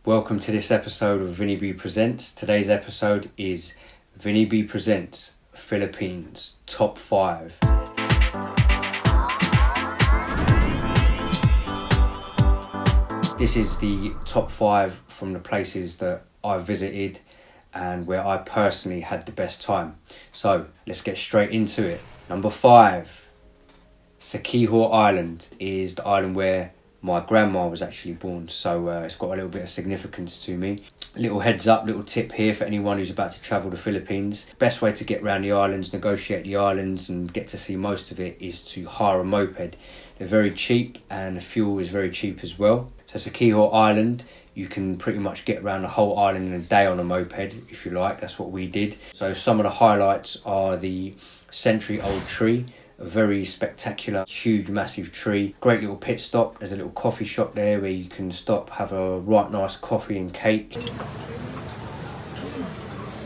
Welcome to this episode of Vinnie B Presents. Today's episode is Vinnie B Presents Philippines Top 5. This is the top 5 from the places that I've visited and where I personally had the best time. So let's get straight into it. Number 5, Siquijor Island is the island where my grandma was actually born, so it's got a little bit of significance to me. Little heads up, little tip here for anyone who's about to travel the Philippines. Best way to get around the islands, negotiate the islands and get to see most of it is to hire a moped. They're very cheap and the fuel is very cheap as well. So Siquijor Island, you can pretty much get around the whole island in a day on a moped if you like. That's what we did. So some of the highlights are the century-old tree. A very spectacular, huge, massive tree. Great little pit stop. There's a little coffee shop there where you can stop, have a right nice coffee and cake.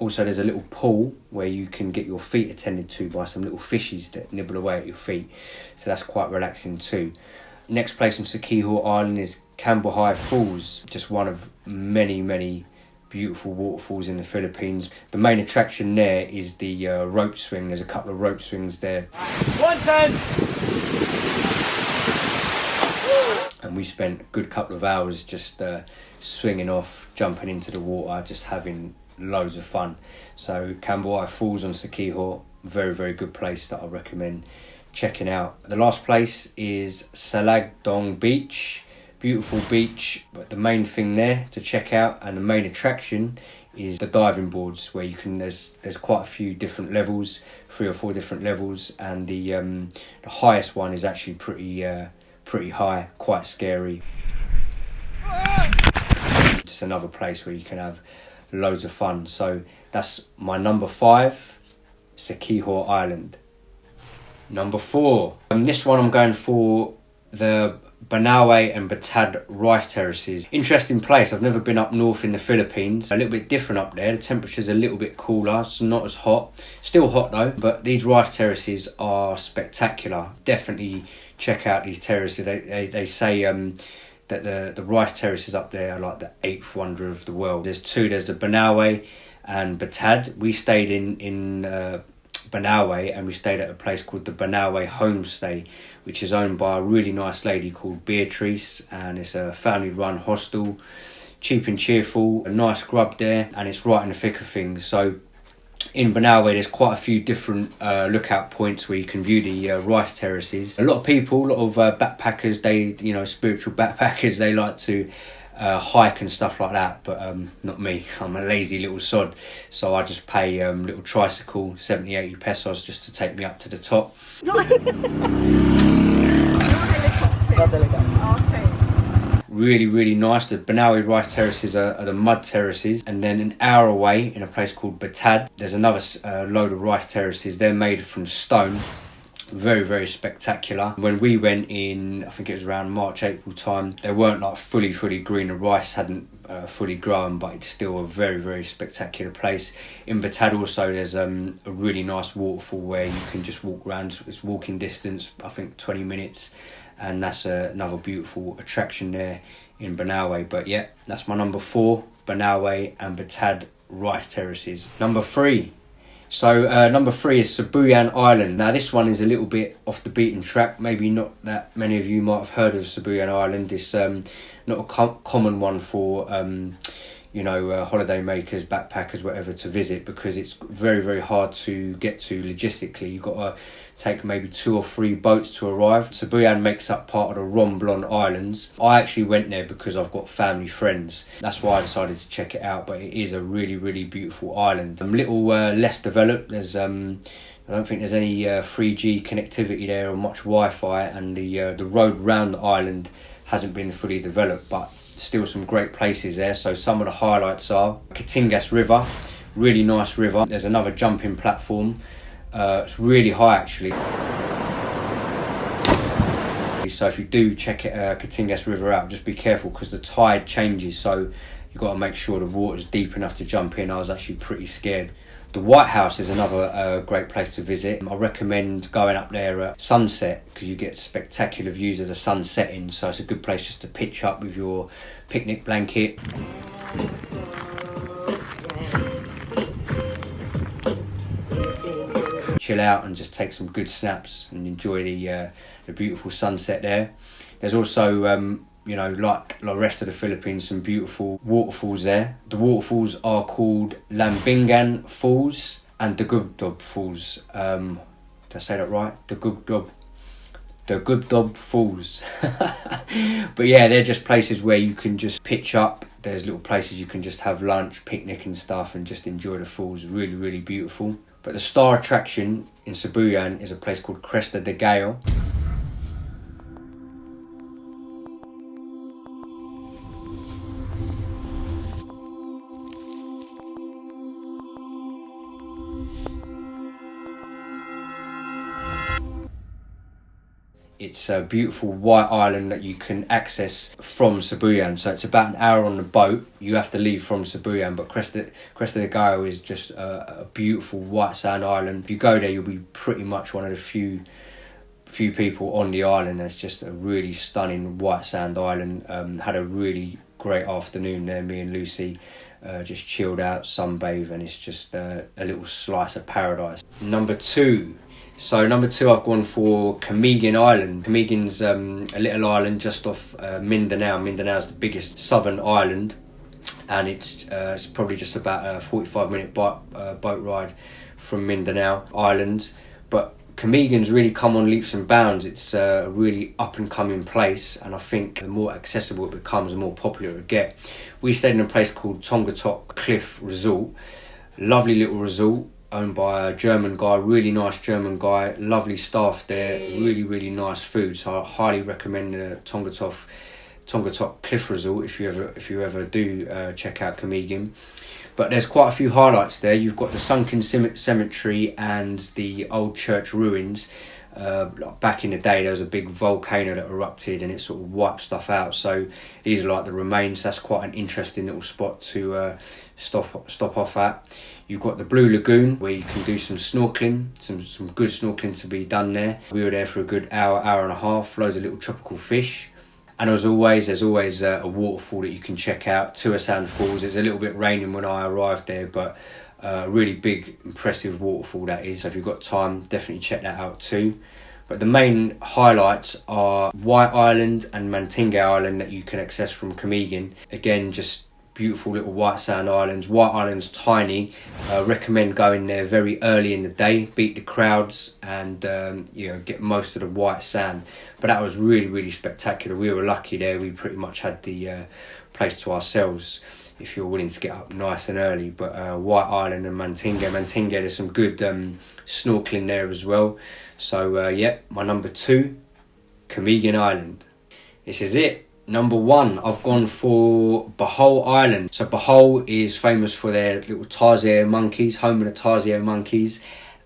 Also, there's a little pool where you can get your feet attended to by some little fishies that nibble away at your feet. So that's quite relaxing too. Next place on Siquijor Island is Cambohai Falls. Just one of many beautiful waterfalls in the Philippines. The main attraction there is the rope swing. There's a couple of rope swings there. 110! And we spent a good couple of hours just swinging off, jumping into the water, just having loads of fun. So Cambohai Falls on Siquijor, very good place that I recommend checking out. The last place is Salagdong Beach. Beautiful beach, but the main thing there to check out and the main attraction is the diving boards where you can, there's quite a few different levels, 3 or 4 different levels, and the highest one is actually pretty high, quite scary. Just another place where you can have loads of fun. So that's my number 5, Siquijor Island. Number 4, this one I'm going for the Banawe and Batad rice terraces. Interesting place. I've never been up north in the Philippines. A little bit different up there. The temperature's a little bit cooler. It's not as hot. Still hot though. But these rice terraces are spectacular. Definitely check out these terraces. They say that the rice terraces up there are like the 8th wonder of the world. There's 2. There's the Banawe and Batad. We stayed in Banawe, and we stayed at a place called the Banawe Homestay, which is owned by a really nice lady called Beatrice, and it's a family run hostel, cheap and cheerful, a nice grub there, and it's right in the thick of things. So in Banawe there's quite a few different lookout points where you can view the rice terraces. A lot of people, a lot of backpackers, spiritual backpackers, they like to hike and stuff like that, but not me. I'm a lazy little sod, so I just pay little tricycle 70-80 pesos just to take me up to the top. Really nice. The Banawe rice terraces are the mud terraces, and then an hour away in a place called Batad there's another load of rice terraces. They're made from stone. Very spectacular. When we went in, I think it was around March, April time, they weren't like fully green. The rice hadn't fully grown, but it's still a very spectacular place. In Batad also there's a really nice waterfall where you can just walk around. It's walking distance, I think 20 minutes, and that's another beautiful attraction there in Banawe. But yeah, that's my number 4, Banawe and Batad rice terraces. Number 3. So number 3 is Sibuyan Island. Now this one is a little bit off the beaten track. Maybe not that many of you might have heard of Sibuyan Island. It's not a common one for holiday makers, backpackers, whatever, to visit, because it's very hard to get to logistically. You've got to take maybe 2 or 3 boats to arrive. Sibuyan makes up part of the Romblon Islands. I actually went there because I've got family friends. That's why I decided to check it out, but it is a really beautiful island. A little less developed. There's I don't think there's any 3G connectivity there or much Wi-Fi, and the road round the island hasn't been fully developed, but still some great places there. So some of the highlights are Katingas River, really nice river. There's another jumping platform. It's really high actually. So if you do check Katingas River out, just be careful because the tide changes, so you've got to make sure the water's deep enough to jump in. I was actually pretty scared. The White House is another great place to visit. I recommend going up there at sunset because you get spectacular views of the sun setting. So it's a good place just to pitch up with your picnic blanket. Chill out and just take some good snaps and enjoy the beautiful sunset there. There's also you know, like the rest of the Philippines, some beautiful waterfalls there. The waterfalls are called Lambingan Falls and the Gubdob Falls. Did I say that right? The Gubdob Falls. But yeah, they're just places where you can just pitch up. There's little places you can just have lunch, picnic and stuff, and just enjoy the falls. Really, really beautiful. But the star attraction in Sibuyan is a place called Cresta de Gallo. It's a beautiful white island that you can access from Sibuyan. So it's about an hour on the boat. You have to leave from Sibuyan, but Cresta de Gallo is just a beautiful white sand island. If you go there, you'll be pretty much one of the few people on the island. It's just a really stunning white sand island. Had a really great afternoon there. Me and Lucy just chilled out, sunbathe, and it's just a little slice of paradise. Number two, I've gone for Camiguin Island. Camiguin's a little island just off Mindanao. Mindanao's the biggest southern island, and it's probably just about a 45-minute boat ride from Mindanao Island. But Camiguin's really come on leaps and bounds. It's a really up-and-coming place, and I think the more accessible it becomes, the more popular it gets. We stayed in a place called Tongatok Cliff Resort. Lovely little resort, owned by a German guy, really nice German guy, lovely staff there, really, really nice food. So I highly recommend the Tongatok Cliff Resort if you ever do check out Camiguin. But there's quite a few highlights there. You've got the sunken cemetery and the old church ruins. Back in the day, there was a big volcano that erupted and it sort of wiped stuff out. So these are like the remains. That's quite an interesting little spot to stop off at. You've got the Blue Lagoon where you can do some snorkeling, some good snorkeling to be done there. We were there for a good hour and a half, loads of little tropical fish. And there's always a waterfall that you can check out, Tuasan Falls. It's a little bit raining when I arrived there, but really big, impressive waterfall that is. So if you've got time, definitely check that out too. But the main highlights are White Island and Mantingue Island that you can access from Camiguin. Again, just beautiful little white sand islands. White Island's tiny. Recommend going there very early in the day, beat the crowds, and get most of the white sand. But that was really, really spectacular. We were lucky there. We pretty much had the place to ourselves if you're willing to get up nice and early. But White Island and Mantingue, there's some good snorkeling there as well. So my number two, Camiguin Island. This is it. Number one, I've gone for Bohol Island. So Bohol is famous for their little tarsier monkeys, home of the tarsier monkeys,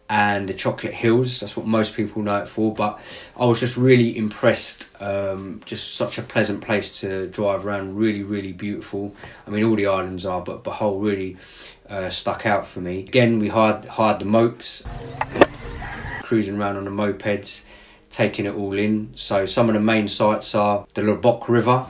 and the chocolate hills. That's what most people know it for. But I was just really impressed. Just such a pleasant place to drive around. Really, really beautiful. I mean, all the islands are, but Bohol really stuck out for me. Again, we hired the mopes, cruising around on the mopeds, taking it all in. So some of the main sites are the Lombok River.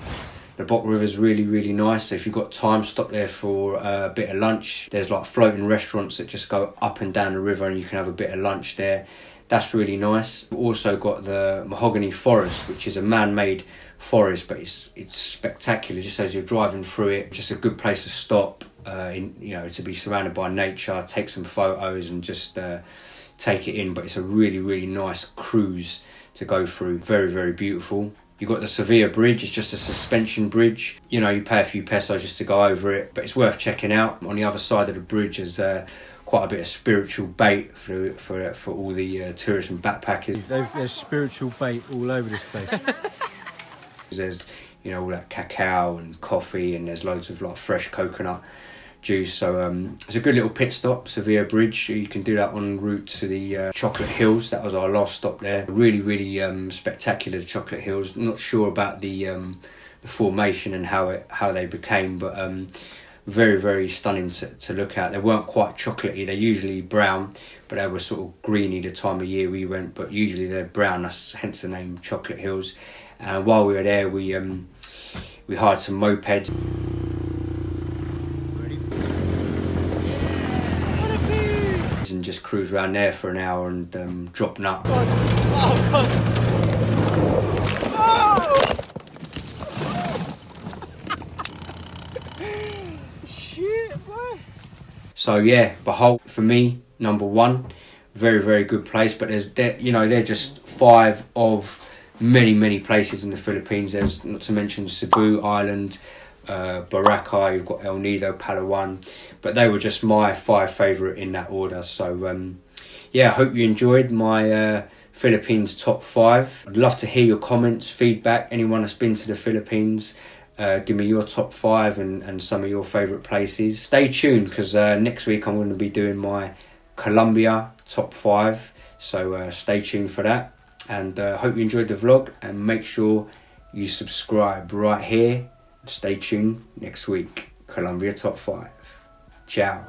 The Lombok River is really, really nice. So if you've got time, stop there for a bit of lunch. There's like floating restaurants that just go up and down the river and you can have a bit of lunch there. That's really nice. We've also got the Mahogany Forest, which is a man-made forest, but it's spectacular. Just as you're driving through it, just a good place to stop, to be surrounded by nature, take some photos and just take it in. But it's a really, really nice cruise to go through. Very, very beautiful. You've got the Sevilla Bridge. It's just a suspension bridge. You pay a few pesos just to go over it, but it's worth checking out. On the other side of the bridge is quite a bit of spiritual bait for all the tourists and backpackers. There's spiritual bait all over this place. There's all that cacao and coffee, and there's loads of like fresh coconut juice. So it's a good little pit stop, Sevilla Bridge. You can do that en route to the Chocolate Hills. That was our last stop there. Really, really spectacular, the Chocolate Hills. Not sure about the formation and how they became, but very, very stunning to look at. They weren't quite chocolatey. They're usually brown, but they were sort of greeny the time of year we went, but usually they're brown. That's hence the name Chocolate Hills. And while we were there, we hired some mopeds, cruising around on the mopeds, taking it all in. So some of the main sites are the Lombok River. The Lombok River is really, really nice. So if you've got time, stop there for a bit of lunch. There's like floating restaurants that just go up and down the river and you can have a bit of lunch there. That's really nice. We've also got the Mahogany Forest, which is a man-made forest, but it's it's spectacular. Just as you're driving through it, just a good place to stop, take it in. But it's a really, really just cruise around there for an hour and drop nut. Oh God. Shit, boy. So yeah, Bohol for me, number one. Very, very good place. But they're just 5 of many places in the Philippines. There's, not to mention, Cebu Island, Boracay, you've got El Nido, Palawan. But they were just my 5 favourite in that order. So yeah, I hope you enjoyed my Philippines top 5. I'd love to hear your comments, feedback. Anyone that's been to the Philippines, give me your top 5 and some of your favourite places. Stay tuned, because next week I'm going to be doing my Colombia top 5. So stay tuned for that. And hope you enjoyed the vlog, and make sure you subscribe right here. Stay tuned next week. Colombia top 5. Ciao.